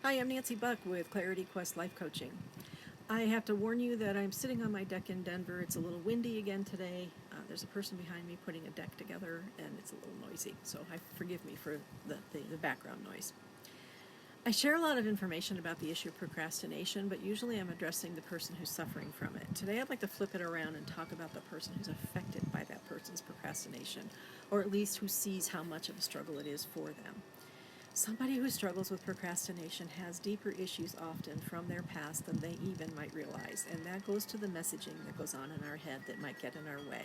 Hi, I'm Nancy Buck with ClarityQuestLifeCoaching. I have to warn you that I'm sitting on my deck in Denver. It's a little windy again today. There's a person behind me putting a deck together, and it's a little noisy, so forgive me for the background noise. I share a lot of information about the issue of procrastination, but usually I'm addressing the person who's suffering from it. Today I'd like to flip it around and talk about the person who's affected by that person's procrastination, or at least who sees how much of a struggle it is for them. Somebody who struggles with procrastination has deeper issues often from their past than they even might realize, and that goes to the messaging that goes on in our head that might get in our way.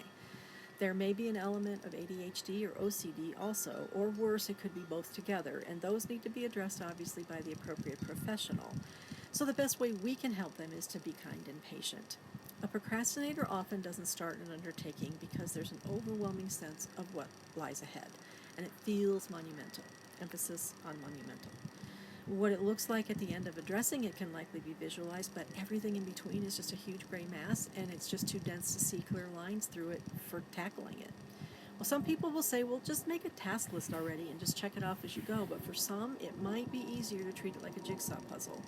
There may be an element of ADHD or OCD also, or worse, it could be both together, and those need to be addressed obviously by the appropriate professional. So the best way we can help them is to be kind and patient. A procrastinator often doesn't start an undertaking because there's an overwhelming sense of what lies ahead, and it feels monumental. Emphasis on monumental. What it looks like at the end of addressing it can likely be visualized, but everything in between is just a huge gray mass, and it's just too dense to see clear lines through it for tackling it. Well, some people will say, well, just make a task list already and just check it off as you go, but for some, it might be easier to treat it like a jigsaw puzzle.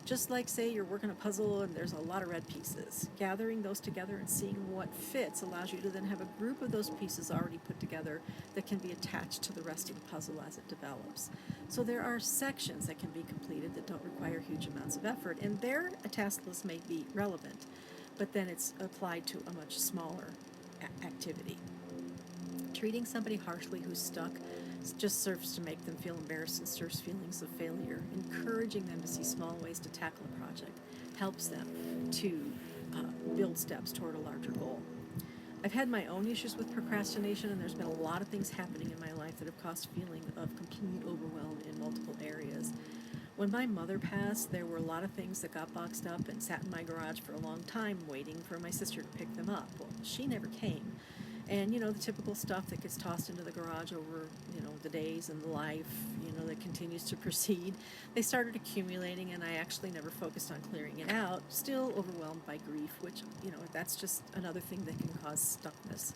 Just like, say, you're working a puzzle and there's a lot of red pieces. Gathering those together and seeing what fits allows you to then have a group of those pieces already put together that can be attached to the rest of the puzzle as it develops. So there are sections that can be completed that don't require huge amounts of effort, and there a task list may be relevant, but then it's applied to a much smaller activity. Treating somebody harshly who's stuck just serves to make them feel embarrassed and stirs feelings of failure. Encouraging them to see small ways to tackle a project helps them to build steps toward a larger goal. I've had my own issues with procrastination, and there's been a lot of things happening in my life that have caused a feeling of complete overwhelm in multiple areas. When my mother passed, there were a lot of things that got boxed up and sat in my garage for a long time waiting for my sister to pick them up. Well, she never came. And, the typical stuff that gets tossed into the garage over, the days and the life, that continues to proceed, they started accumulating, and I actually never focused on clearing it out, still overwhelmed by grief, which, that's just another thing that can cause stuckness.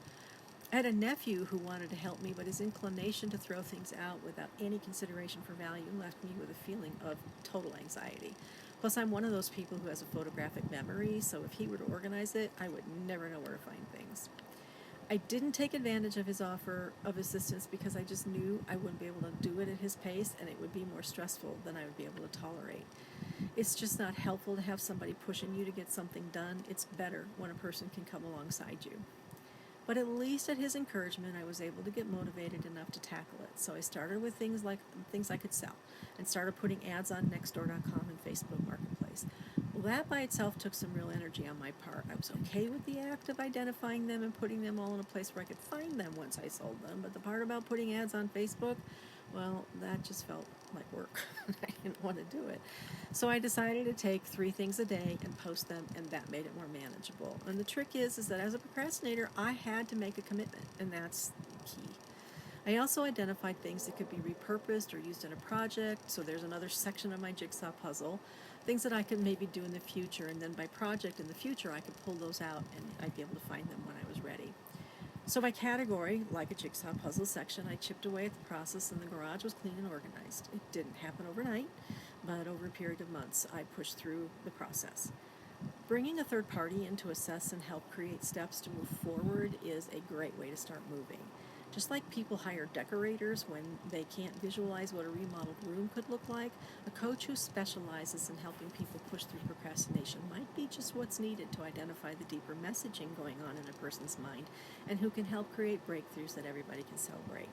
I had a nephew who wanted to help me, but his inclination to throw things out without any consideration for value left me with a feeling of total anxiety. Plus, I'm one of those people who has a photographic memory, so if he were to organize it, I would never know where to find things. I didn't take advantage of his offer of assistance because I just knew I wouldn't be able to do it at his pace, and it would be more stressful than I would be able to tolerate. It's just not helpful to have somebody pushing you to get something done. It's better when a person can come alongside you. But at least at his encouragement, I was able to get motivated enough to tackle it. So I started with things I could sell, and started putting ads on Nextdoor.com and Facebook Marketplace. Well, that by itself took some real energy on my part. I was okay with the act of identifying them and putting them all in a place where I could find them once I sold them, but the part about putting ads on Facebook, well, that just felt like work. I didn't want to do it. So I decided to take 3 things a day and post them, and that made it more manageable. And the trick is that as a procrastinator, I had to make a commitment, and that's key. I also identified things that could be repurposed or used in a project, so there's another section of my jigsaw puzzle, things that I could maybe do in the future, and then by project in the future, I could pull those out and I'd be able to find them when I was ready. So by category, like a jigsaw puzzle section, I chipped away at the process, and the garage was clean and organized. It didn't happen overnight, but over a period of months, I pushed through the process. Bringing a third party in to assess and help create steps to move forward is a great way to start moving. Just like people hire decorators when they can't visualize what a remodeled room could look like, a coach who specializes in helping people push through procrastination might be just what's needed to identify the deeper messaging going on in a person's mind, and who can help create breakthroughs that everybody can celebrate.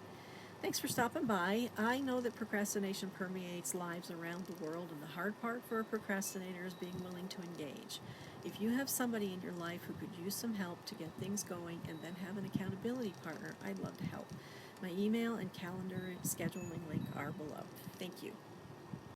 Thanks for stopping by. I know that procrastination permeates lives around the world, and the hard part for a procrastinator is being willing to engage. If you have somebody in your life who could use some help to get things going and then have an accountability partner, I'd love to help. My email and calendar scheduling link are below. Thank you.